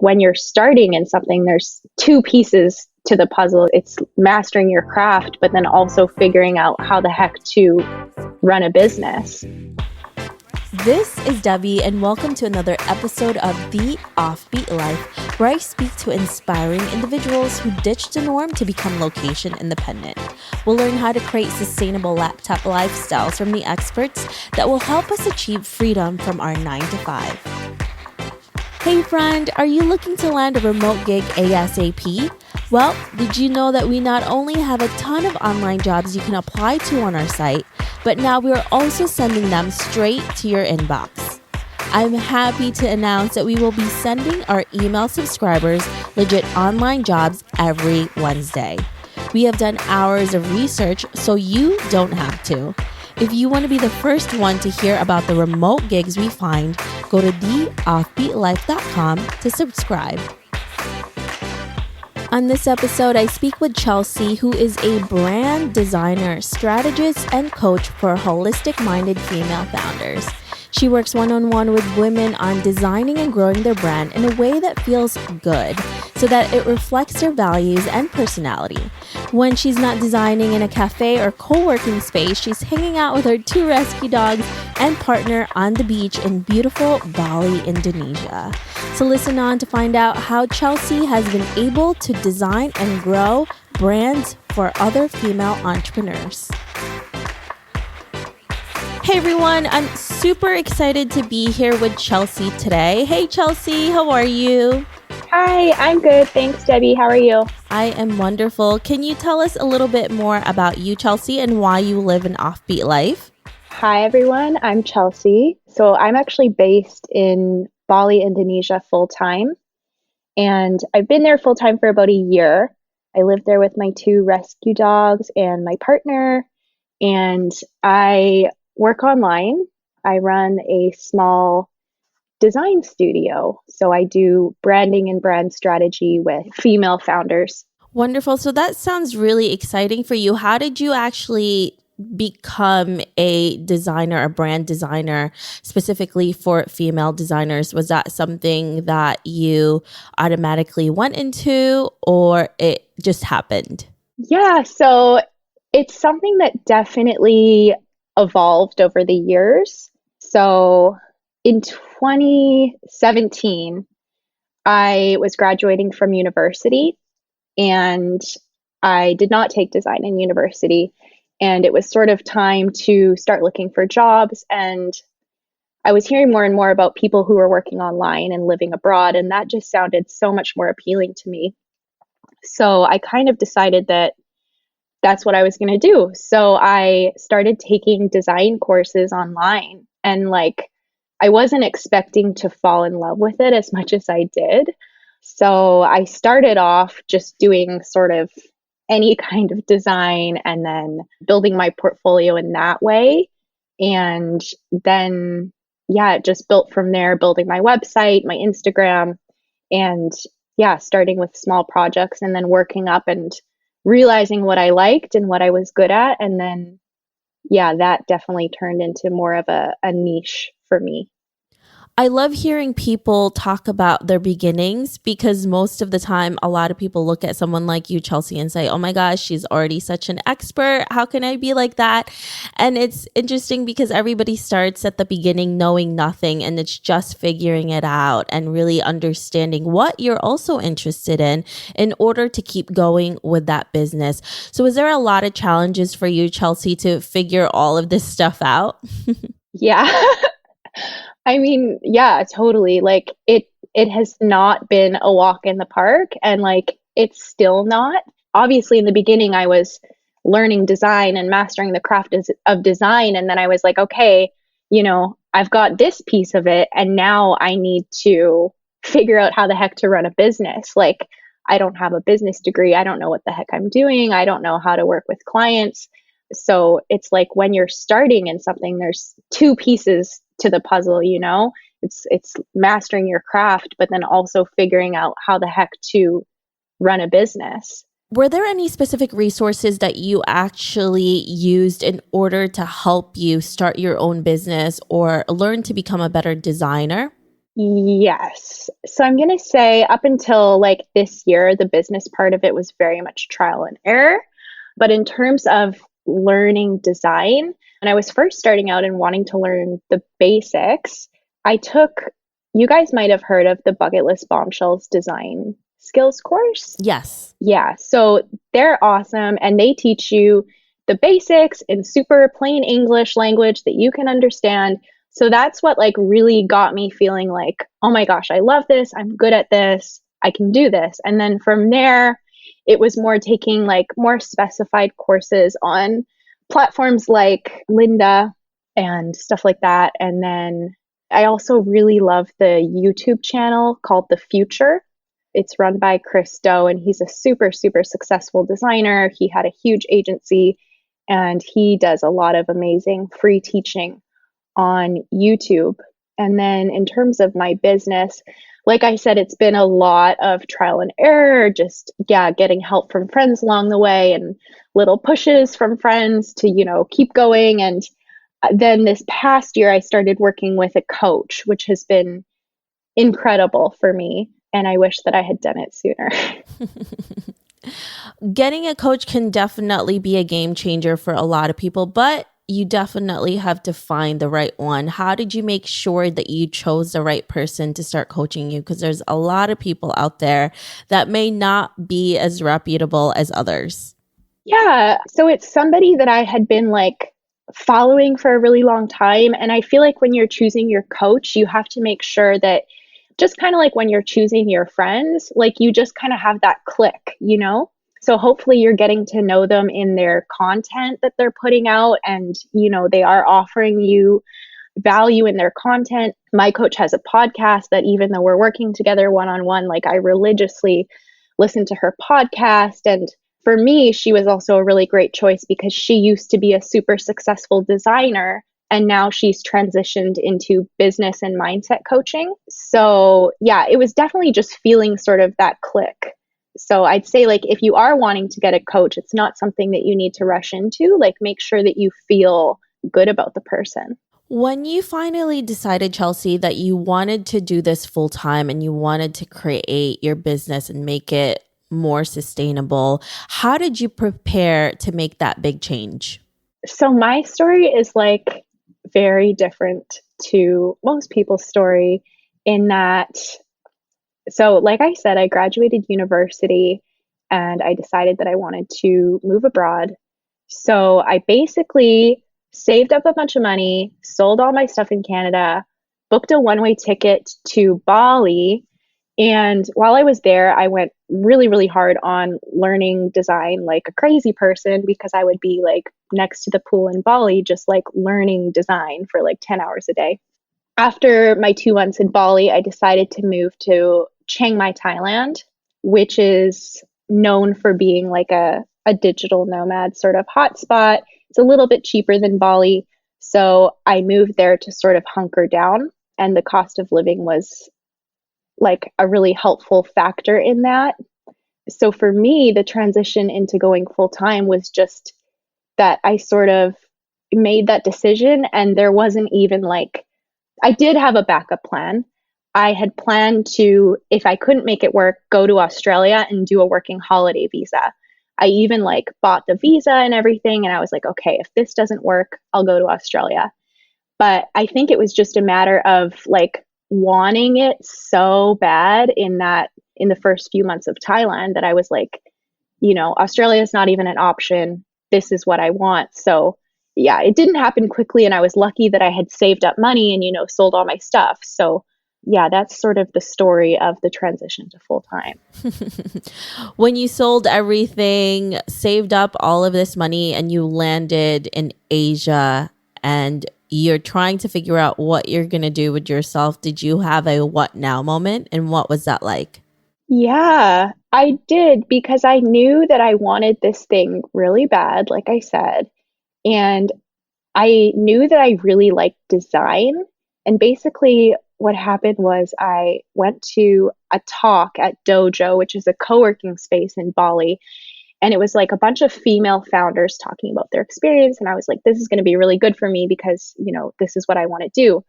when you're starting in something, there's two pieces to the puzzle. It's mastering your craft, but then also figuring out how the heck to run a business. This is Debbie, and welcome to another episode of The Offbeat Life, where I speak to inspiring individuals who ditched the norm to become location independent. We'll learn how to create sustainable laptop lifestyles from the experts that will help us achieve freedom from our 9-to-5. Hey friend, are you looking to land a remote gig ASAP? Well, did you know that we not only have a ton of online jobs you can apply to on our site, but now we are also sending them straight to your inbox. I'm happy to announce that we will be sending our email subscribers legit online jobs every Wednesday. We have done hours of research, so you don't have to. If you want to be the first one to hear about the remote gigs we find, go to theoffbeatlife.com to subscribe. On this episode, I speak with Chelsea, who is a brand designer, strategist, and coach for holistic-minded female founders. She works one-on-one with women on designing and growing their brand in a way that feels good, so that it reflects their values and personality. When she's not designing in a cafe or co-working space, she's hanging out with her 2 rescue dogs and partner on the beach in beautiful Bali, Indonesia. So listen on to find out how Chelsea has been able to design and grow brands for other female entrepreneurs. Hey everyone, I'm super excited to be here with Chelsea today. Hey Chelsea, how are you? Hi, I'm good. Thanks, Debbie. How are you? I am wonderful. Can you tell us a little bit more about you, Chelsea, and why you live an offbeat life? Hi, everyone. I'm Chelsea. So I'm actually based in Bali, Indonesia full-time. And I've been there full-time for about a year. I live there with my 2 rescue dogs and my partner. And I work online. I run a small design studio. So I do branding and brand strategy with female founders. Wonderful. So that sounds really exciting for you. How did you actually become a designer, a brand designer, specifically for female designers? Was that something that you automatically went into, or it just happened? Yeah, so it's something that definitely evolved over the years. So in 2017, I was graduating from university and I did not take design in university. And it was sort of time to start looking for jobs. And I was hearing more and more about people who were working online and living abroad. And that just sounded so much more appealing to me. So I kind of decided that that's what I was going to do. So I started taking design courses online, and I wasn't expecting to fall in love with it as much as I did. So I started off just doing sort of any kind of design and then building my portfolio in that way. And then, it just built from there, building my website, my Instagram, and starting with small projects and then working up and realizing what I liked and what I was good at. And then, that definitely turned into more of a niche for me. I love hearing people talk about their beginnings, because most of the time, a lot of people look at someone like you, Chelsea, and say, oh my gosh, she's already such an expert. How can I be like that? And it's interesting because everybody starts at the beginning knowing nothing, and it's just figuring it out and really understanding what you're also interested in order to keep going with that business. So is there a lot of challenges for you, Chelsea, to figure all of this stuff out? Yeah. I mean, totally. It has not been a walk in the park, and it's still not. Obviously, in the beginning, I was learning design and mastering the craft of design. And then I was like, okay, I've got this piece of it, and now I need to figure out how the heck to run a business. I don't have a business degree. I don't know what the heck I'm doing. I don't know how to work with clients. So it's like when you're starting in something, there's 2 pieces to the puzzle, it's mastering your craft, but then also figuring out how the heck to run a business. Were there any specific resources that you actually used in order to help you start your own business or learn to become a better designer? Yes. So I'm going to say up until like this year, the business part of it was very much trial and error. But in terms of learning design, when I was first starting out and wanting to learn the basics, I took, you guys might have heard of the Bucket List Bombshells design skills course. Yes. Yeah. So they're awesome and they teach you the basics in super plain English language that you can understand. So that's what like really got me feeling like, oh my gosh, I love this. I'm good at this. I can do this. And then from there, it was more taking like more specified courses on platforms like Linda and stuff like that. And then I also really love the YouTube channel called The Future. It's run by Chris Do, and he's a super, super successful designer. He had a huge agency, and he does a lot of amazing free teaching on YouTube. And then in terms of my business, like I said, it's been a lot of trial and error, just, yeah, getting help from friends along the way and little pushes from friends to, keep going. And then this past year, I started working with a coach, which has been incredible for me. And I wish that I had done it sooner. Getting a coach can definitely be a game changer for a lot of people, but you definitely have to find the right one. How did you make sure that you chose the right person to start coaching you? Because there's a lot of people out there that may not be as reputable as others. Yeah. So it's somebody that I had been like following for a really long time. And I feel like when you're choosing your coach, you have to make sure that just kind of like when you're choosing your friends, like you just kind of have that click. So hopefully you're getting to know them in their content that they're putting out and, they are offering you value in their content. My coach has a podcast that even though we're working together one-on-one, like I religiously listen to her podcast. And for me, she was also a really great choice because she used to be a super successful designer and now she's transitioned into business and mindset coaching. So yeah, it was definitely just feeling sort of that click. So I'd say like if you are wanting to get a coach, it's not something that you need to rush into. Like make sure that you feel good about the person. When you finally decided, Chelsea, that you wanted to do this full time and you wanted to create your business and make it more sustainable, how did you prepare to make that big change? So my story is like very different to most people's story in that, so like I said, I graduated university and I decided that I wanted to move abroad. So I basically saved up a bunch of money, sold all my stuff in Canada, booked a one-way ticket to Bali. And while I was there, I went really, really hard on learning design like a crazy person because I would be like next to the pool in Bali, just like learning design for like 10 hours a day. After my 2 months in Bali, I decided to move to Chiang Mai, Thailand, which is known for being like a digital nomad sort of hotspot. It's a little bit cheaper than Bali. So I moved there to sort of hunker down, and the cost of living was like a really helpful factor in that. So for me, the transition into going full time was just that I sort of made that decision, and there wasn't even like, I did have a backup plan. I had planned to, if I couldn't make it work, go to Australia and do a working holiday visa. I even like bought the visa and everything. And I was like, okay, if this doesn't work, I'll go to Australia. But I think it was just a matter of like wanting it so bad in the first few months of Thailand that I was like, Australia is not even an option. This is what I want. So yeah, it didn't happen quickly. And I was lucky that I had saved up money and, sold all my stuff. So yeah, that's sort of the story of the transition to full time. When you sold everything, saved up all of this money, and you landed in Asia and you're trying to figure out what you're going to do with yourself, did you have a what now moment? And what was that like? Yeah, I did because I knew that I wanted this thing really bad, like I said. And I knew that I really liked design. And basically, what happened was I went to a talk at Dojo, which is a co-working space in Bali. And it was like a bunch of female founders talking about their experience. And I was like, this is going to be really good for me because, this is what I want to do.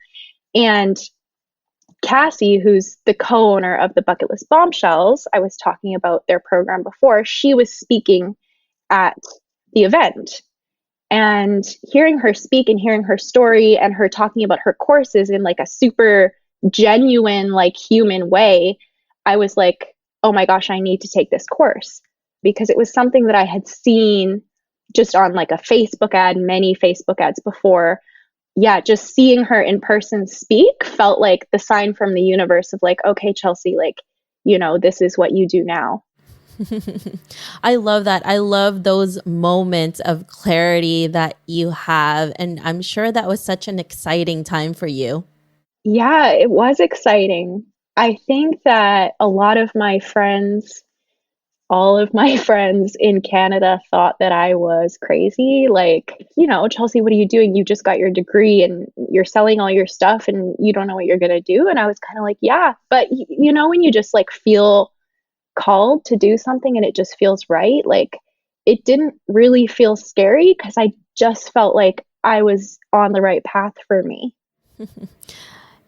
And Cassie, who's the co-owner of the Bucket List Bombshells, I was talking about their program before, she was speaking at the event. And hearing her speak and hearing her story and her talking about her courses in like a super genuine, like human way, I was like, oh my gosh, I need to take this course, because it was something that I had seen just on like a Facebook ad, many Facebook ads before. Yeah, just seeing her in person speak felt like the sign from the universe of like, okay, Chelsea, like, this is what you do now. I love that. I love those moments of clarity that you have. And I'm sure that was such an exciting time for you. Yeah, it was exciting. I think that a lot of my friends, all of my friends in Canada thought that I was crazy. Like, Chelsea, what are you doing? You just got your degree and you're selling all your stuff and you don't know what you're going to do. And I was kind of like, yeah, but when you just like feel called to do something and it just feels right, like it didn't really feel scary because I just felt like I was on the right path for me.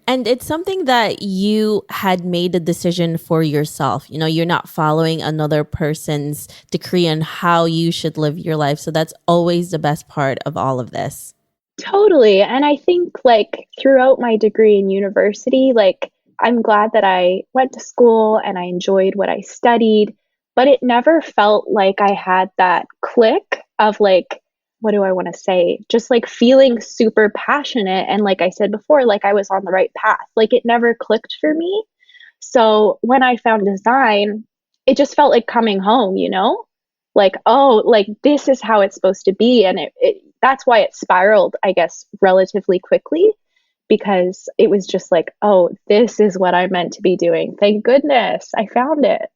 And it's something that you had made a decision for yourself. You're not following another person's decree on how you should live your life. So that's always the best part of all of this. Totally. And I think like throughout my degree in university, like I'm glad that I went to school and I enjoyed what I studied, but it never felt like I had that click of like, what do I want to say? Just like feeling super passionate. And like I said before, like I was on the right path. Like it never clicked for me. So when I found design, it just felt like coming home, like, oh, like this is how it's supposed to be. And that's why it spiraled, I guess, relatively quickly, because it was just like, oh, this is what I'm meant to be doing. Thank goodness I found it.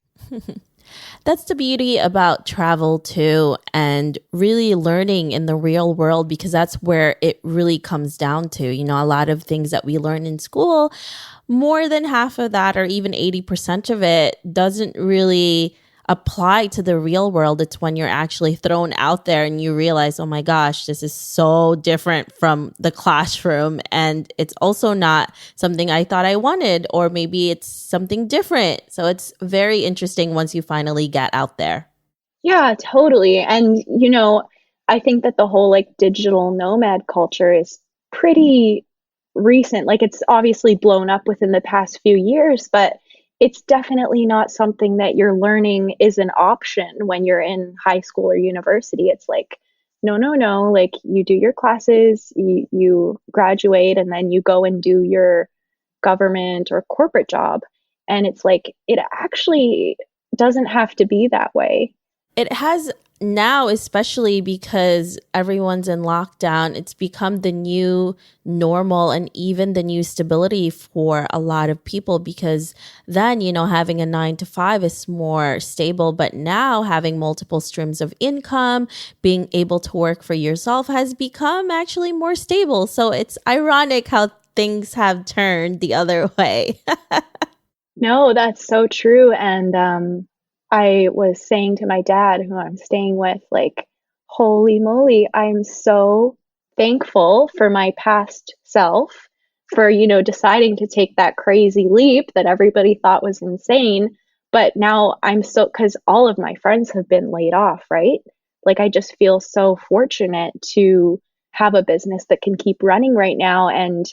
That's the beauty about travel too, and really learning in the real world, because that's where it really comes down to. A lot of things that we learn in school, more than half of that, or even 80% of it, doesn't really apply to the real world. It's when you're actually thrown out there and you realize, oh my gosh, this is so different from the classroom. And it's also not something I thought I wanted, or maybe it's something different. So it's very interesting once you finally get out there. Yeah, totally. And, I think that the whole like digital nomad culture is pretty recent. Like it's obviously blown up within the past few years, but it's definitely not something that you're learning is an option when you're in high school or university. It's like, no, no, no. Like you do your classes, you graduate, and then you go and do your government or corporate job. And it's like, it actually doesn't have to be that way. It has now, especially because everyone's in lockdown. It's become the new normal and even the new stability for a lot of people, because then, having a 9 to 5 is more stable. But now having multiple streams of income, being able to work for yourself has become actually more stable. So it's ironic how things have turned the other way. No, that's so true. And I was saying to my dad, who I'm staying with, like, holy moly, I'm so thankful for my past self for, deciding to take that crazy leap that everybody thought was insane. But now I'm so, because all of my friends have been laid off, right? Like, I just feel so fortunate to have a business that can keep running right now. And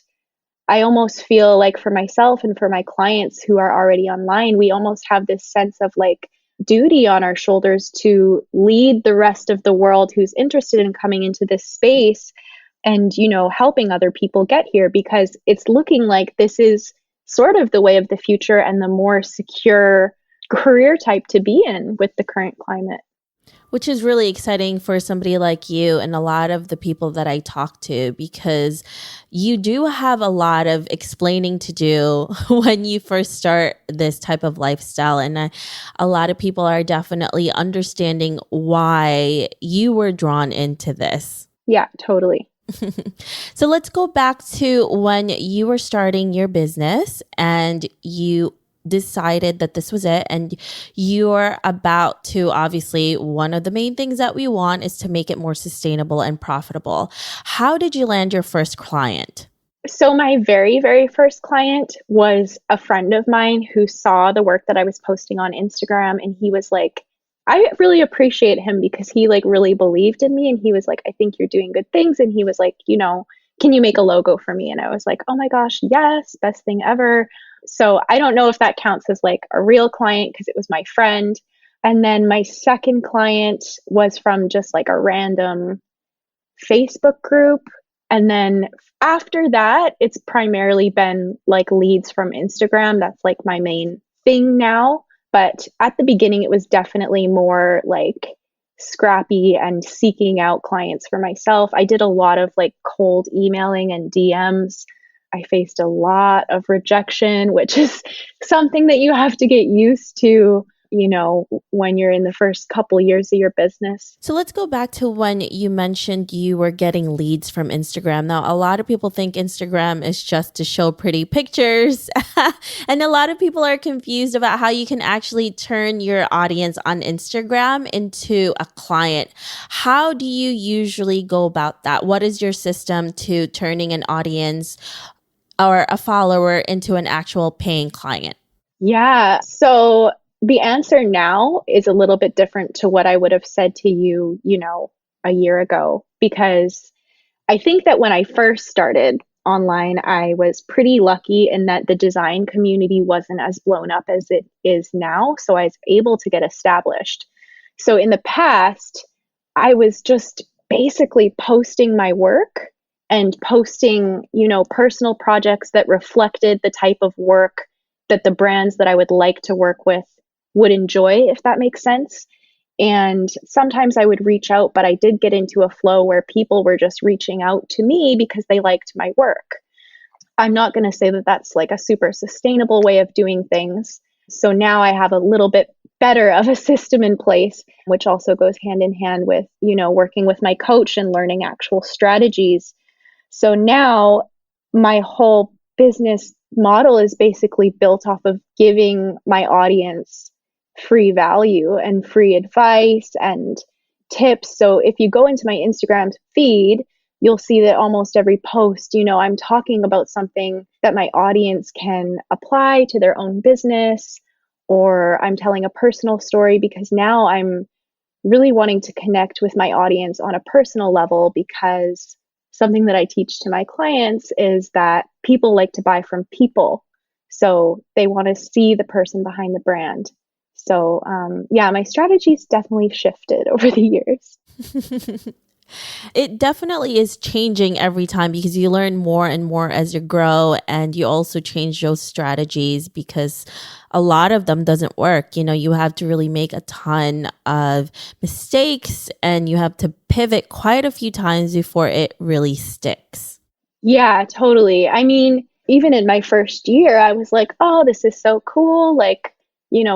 I almost feel like for myself and for my clients who are already online, we almost have this sense of like duty on our shoulders to lead the rest of the world who's interested in coming into this space and, helping other people get here, because it's looking like this is sort of the way of the future and the more secure career type to be in with the current climate. Which is really exciting for somebody like you and a lot of the people that I talk to, because you do have a lot of explaining to do when you first start this type of lifestyle. And a lot of people are definitely understanding why you were drawn into this. Yeah, totally. So let's go back to when you were starting your business and you decided that this was it, and you're about to, obviously, one of the main things that we want is to make it more sustainable and profitable. How did you land your first client? So my very, very first client was a friend of mine who saw the work that I was posting on Instagram, and he was like, I really appreciate him because he like really believed in me, and he was like, I think you're doing good things, and he was like, can you make a logo for me? And I was like, oh my gosh, yes, best thing ever. So I don't know if that counts as like a real client because it was my friend. And then my second client was from just like a random Facebook group. And then after that, it's primarily been like leads from Instagram. That's like my main thing now. But at the beginning, it was definitely more like scrappy and seeking out clients for myself. I did a lot of like cold emailing and DMs. I faced a lot of rejection, which is something that you have to get used to, when you're in the first couple years of your business. So let's go back to when you mentioned you were getting leads from Instagram. Now, a lot of people think Instagram is just to show pretty pictures. And a lot of people are confused about how you can actually turn your audience on Instagram into a client. How do you usually go about that? What is your system to turning an audience or a follower into an actual paying client? Yeah. So the answer now is a little bit different to what I would have said to you, a year ago, because I think that when I first started online, I was pretty lucky in that the design community wasn't as blown up as it is now. So I was able to get established. So in the past, I was just basically posting my work and posting, personal projects that reflected the type of work that the brands that I would like to work with would enjoy, if that makes sense. And sometimes I would reach out, but I did get into a flow where people were just reaching out to me because they liked my work. I'm not going to say that that's like a super sustainable way of doing things. So now I have a little bit better of a system in place, which also goes hand in hand with, working with my coach and learning actual strategies. So now my whole business model is basically built off of giving my audience free value and free advice and tips. So if you go into my Instagram feed, you'll see that almost every post, I'm talking about something that my audience can apply to their own business, or I'm telling a personal story because now I'm really wanting to connect with my audience on a personal level, because something that I teach to my clients is that people like to buy from people. So they want to see the person behind the brand. So, yeah, my strategy's definitely shifted over the years. It definitely is changing every time because you learn more and more as you grow, and you also change those strategies because a lot of them doesn't work. You have to really make a ton of mistakes and you have to pivot quite a few times before it really sticks. Yeah, totally. I mean, even in my first year, I was like, oh, this is so cool. Like,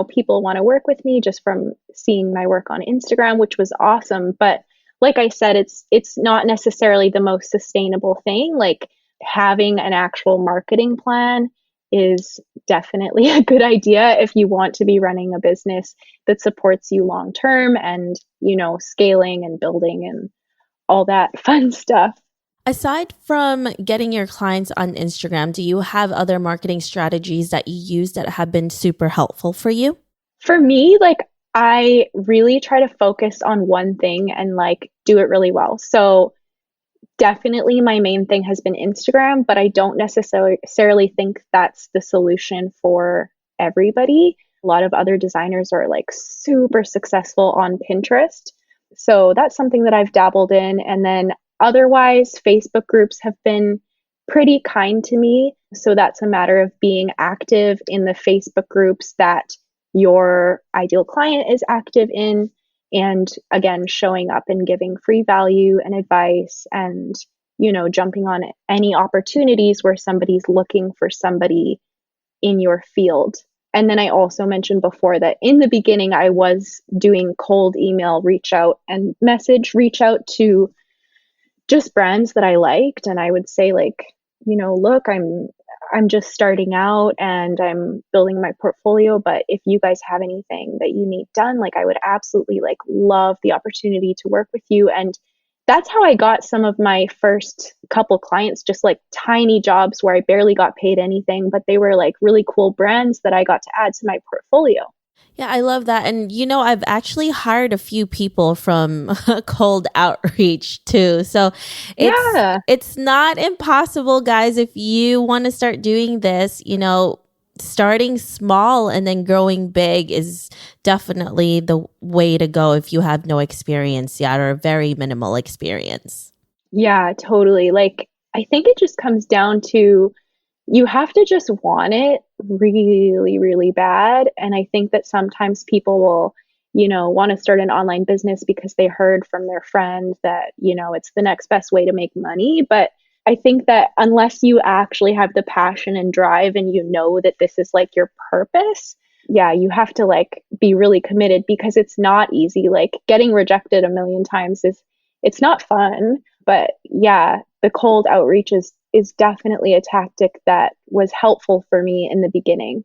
people want to work with me just from seeing my work on Instagram, which was awesome. But like I said, it's not necessarily the most sustainable thing. Like having an actual marketing plan is definitely a good idea if you want to be running a business that supports you long term and, scaling and building and all that fun stuff. Aside from getting your clients on Instagram, do you have other marketing strategies that you use that have been super helpful for you? For me, like I really try to focus on one thing and like do it really well. So definitely my main thing has been Instagram, but I don't necessarily think that's the solution for everybody. A lot of other designers are like super successful on Pinterest. So that's something that I've dabbled in. And then otherwise, Facebook groups have been pretty kind to me. So that's a matter of being active in the Facebook groups that your ideal client is active in. And again, showing up and giving free value and advice and, jumping on any opportunities where somebody's looking for somebody in your field. And then I also mentioned before that in the beginning, I was doing cold email reach out and message reach out to just brands that I liked. And I would say like, look, I'm just starting out and I'm building my portfolio, but if you guys have anything that you need done, like I would absolutely like love the opportunity to work with you. And that's how I got some of my first couple clients, just like tiny jobs where I barely got paid anything, but they were like really cool brands that I got to add to my portfolio. Yeah, I love that. And I've actually hired a few people from cold outreach too. So it's Yeah. it's not impossible, guys, if you want to start doing this, starting small and then growing big is definitely the way to go if you have no experience yet or very minimal experience. Yeah, totally. Like, I think it just comes down to you have to just want it really, really bad. And I think that sometimes people will, want to start an online business because they heard from their friend that, it's the next best way to make money. But I think that unless you actually have the passion and drive and you know that this is like your purpose, yeah, you have to like be really committed because it's not easy. Like getting rejected a million times it's not fun. But yeah, the cold outreach is definitely a tactic that was helpful for me in the beginning.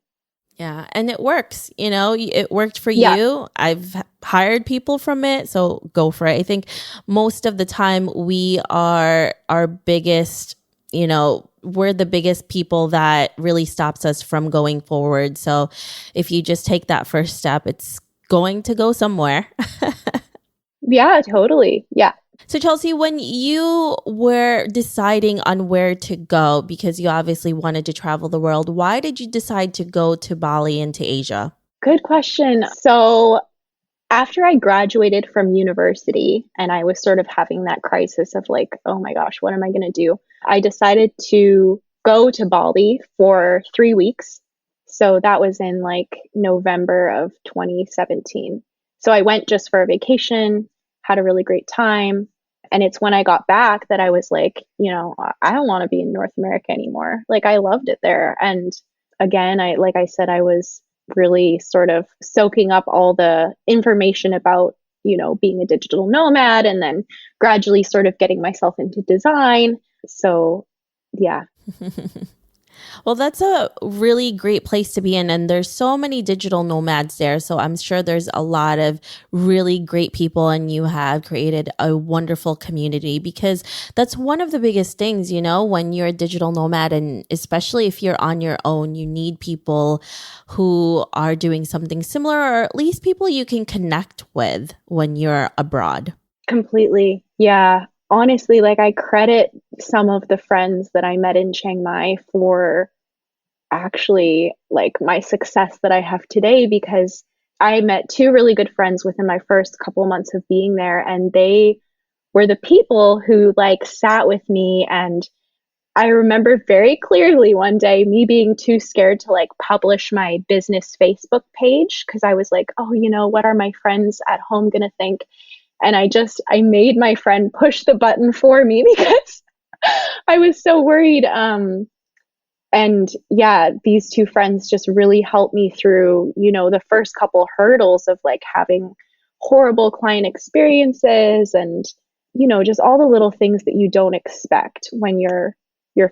Yeah, and it works. It worked for Yeah. you. I've hired people from it, so go for it. I think most of the time we are our biggest, we're the biggest people that really stops us from going forward. So if you just take that first step, it's going to go somewhere. Yeah, totally. Yeah. So, Chelsea, when you were deciding on where to go, because you obviously wanted to travel the world, why did you decide to go to Bali and to Asia? Good question. So, after I graduated from university and I was sort of having that crisis of like, oh my gosh, what am I going to do? I decided to go to Bali for 3 weeks. So, that was in like November of 2017. So, I went just for a vacation, had a really great time. And it's when I got back that I was like, I don't want to be in North America anymore. Like I loved it there. And again, like I said, I was really sort of soaking up all the information about, being a digital nomad and then gradually sort of getting myself into design. So, yeah. Well, that's a really great place to be in. And there's so many digital nomads there. So I'm sure there's a lot of really great people, and you have created a wonderful community because that's one of the biggest things, when you're a digital nomad. And especially if you're on your own, you need people who are doing something similar, or at least people you can connect with when you're abroad. Completely. Yeah. Honestly, like I credit some of the friends that I met in Chiang Mai for actually like my success that I have today because I met two really good friends within my first couple of months of being there, and they were the people who like sat with me. And I remember very clearly one day me being too scared to like publish my business Facebook page because I was like, oh, what are my friends at home going to think? And I made my friend push the button for me because I was so worried. And yeah, these two friends just really helped me through, the first couple hurdles of like having horrible client experiences and, just all the little things that you don't expect when you're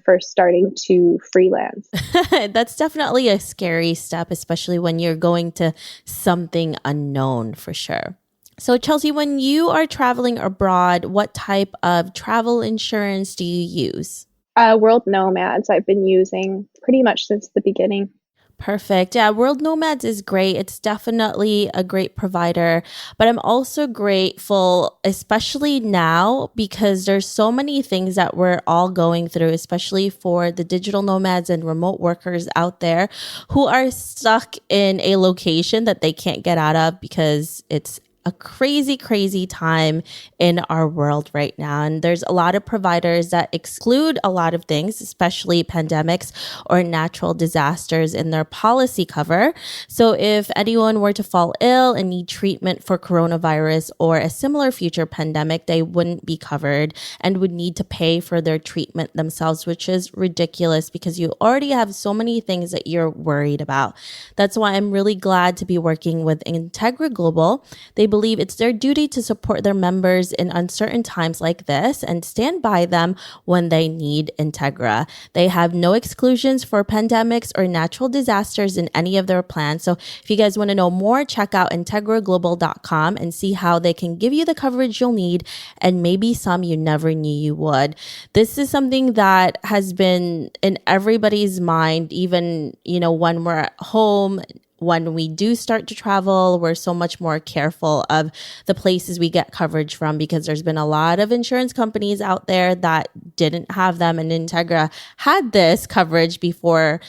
first starting to freelance. That's definitely a scary step, especially when you're going to something unknown for sure. So, Chelsea, when you are traveling abroad, what type of travel insurance do you use? World Nomads I've been using pretty much since the beginning. Perfect. Yeah, World Nomads is great. It's definitely a great provider, but I'm also grateful, especially now, because there's so many things that we're all going through, especially for the digital nomads and remote workers out there who are stuck in a location that they can't get out of because it's a crazy, crazy time in our world right now. And there's a lot of providers that exclude a lot of things, especially pandemics or natural disasters in their policy cover. So if anyone were to fall ill and need treatment for coronavirus or a similar future pandemic, they wouldn't be covered and would need to pay for their treatment themselves, which is ridiculous because you already have so many things that you're worried about. That's why I'm really glad to be working with Integra Global. They believe it's their duty to support their members in uncertain times like this and stand by them when they need Integra. They have no exclusions for pandemics or natural disasters in any of their plans. So if you guys want to know more, check out integraglobal.com and see how they can give you the coverage you'll need and maybe some you never knew you would. This is something that has been in everybody's mind, even, when we're at home. When we do start to travel, we're so much more careful of the places we get coverage from because there's been a lot of insurance companies out there that didn't have them, and Integra had this coverage before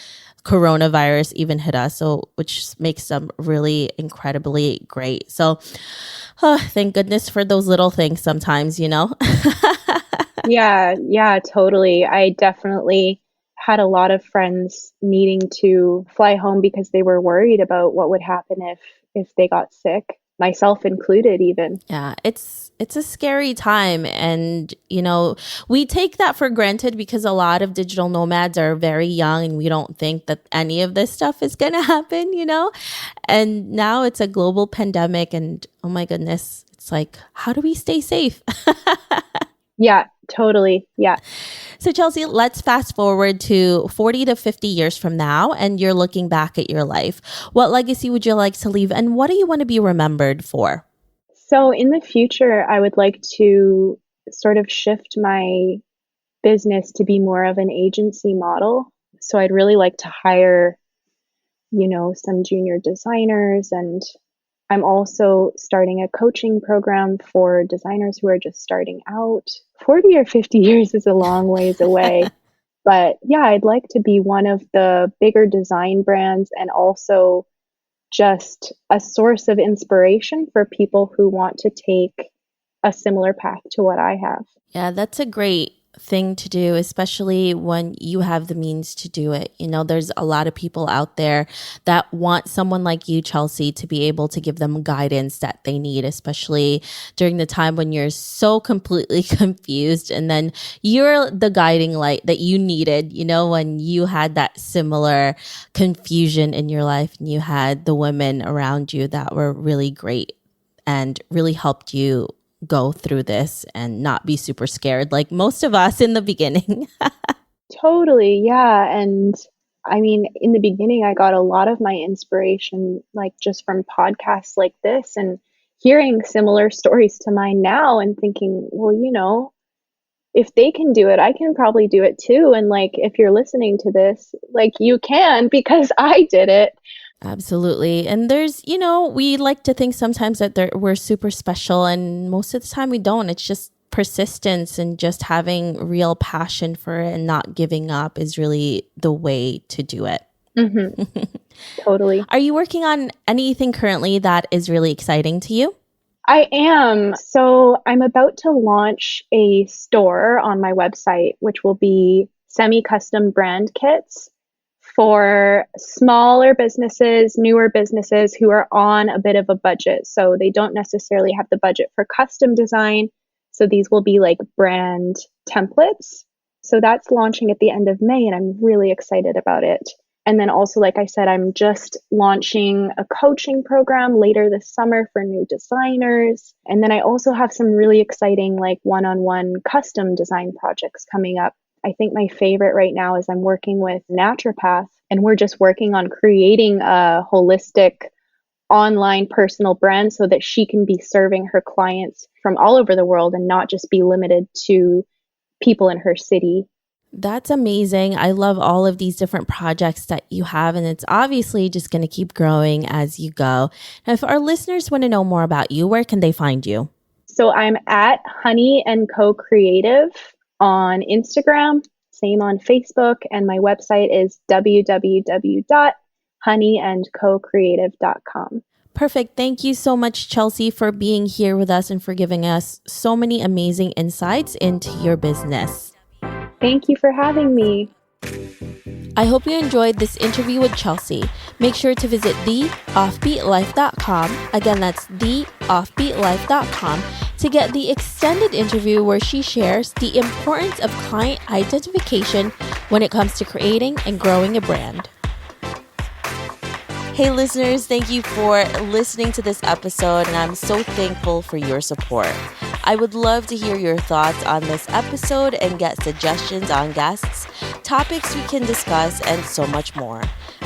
coronavirus even hit us, so which makes them really incredibly great. So thank goodness for those little things sometimes. Yeah, totally. I definitely had a lot of friends needing to fly home because they were worried about what would happen if they got sick, myself included even. Yeah, it's a scary time, and we take that for granted because a lot of digital nomads are very young and we don't think that any of this stuff is going to happen, and now it's a global pandemic, and oh my goodness, it's like, how do we stay safe? Yeah, totally. Yeah. So Chelsea, let's fast forward to 40 to 50 years from now, and you're looking back at your life. What legacy would you like to leave, and what do you want to be remembered for? So in the future, I would like to sort of shift my business to be more of an agency model. So I'd really like to hire, some junior designers, and I'm also starting a coaching program for designers who are just starting out. 40 or 50 years is a long ways away. But yeah, I'd like to be one of the bigger design brands and also just a source of inspiration for people who want to take a similar path to what I have. Yeah, that's a great thing to do, especially when you have the means to do it. There's a lot of people out there that want someone like you, Chelsea, to be able to give them guidance that they need, especially during the time when you're so completely confused. And then you're the guiding light that you needed, when you had that similar confusion in your life and you had the women around you that were really great and really helped you go through this and not be super scared like most of us in the beginning. Totally. Yeah. And I mean, in the beginning, I got a lot of my inspiration, like just from podcasts like this and hearing similar stories to mine now and thinking, well, if they can do it, I can probably do it too. And like, if you're listening to this, like you can, because I did it. Absolutely. And there's, we like to think sometimes that we're super special, and most of the time we don't. It's just persistence and just having real passion for it and not giving up is really the way to do it. Mm-hmm. Totally. Are you working on anything currently that is really exciting to you? I am. So I'm about to launch a store on my website, which will be semi-custom brand kits for smaller businesses, newer businesses who are on a bit of a budget. So they don't necessarily have the budget for custom design. So these will be like brand templates. So that's launching at the end of May, and I'm really excited about it. And then also, like I said, I'm just launching a coaching program later this summer for new designers. And then I also have some really exciting like one-on-one custom design projects coming up. I think my favorite right now is I'm working with naturopath, and we're just working on creating a holistic online personal brand so that she can be serving her clients from all over the world and not just be limited to people in her city. That's amazing. I love all of these different projects that you have, and it's obviously just going to keep growing as you go. Now, if our listeners want to know more about you, where can they find you? So I'm at Honey and Co Creative on Instagram, same on Facebook, and my website is www.honeyandcocreative.com. Perfect. Thank you so much, Chelsea, for being here with us and for giving us so many amazing insights into your business. Thank you for having me. I hope you enjoyed this interview with Chelsea. Make sure to visit theoffbeatlife.com. Again, that's theoffbeatlife.com to get the extended interview where she shares the importance of client identification when it comes to creating and growing a brand. Hey listeners, thank you for listening to this episode, and I'm so thankful for your support. I would love to hear your thoughts on this episode and get suggestions on guests, topics we can discuss, and so much more.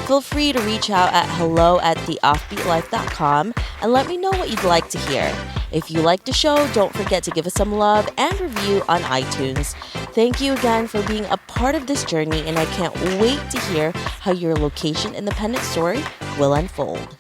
Feel free to reach out at hello@theoffbeatlife.com and let me know what you'd like to hear. If you like the show, don't forget to give us some love and review on iTunes. Thank you again for being a part of this journey, and I can't wait to hear how your location independent story will unfold.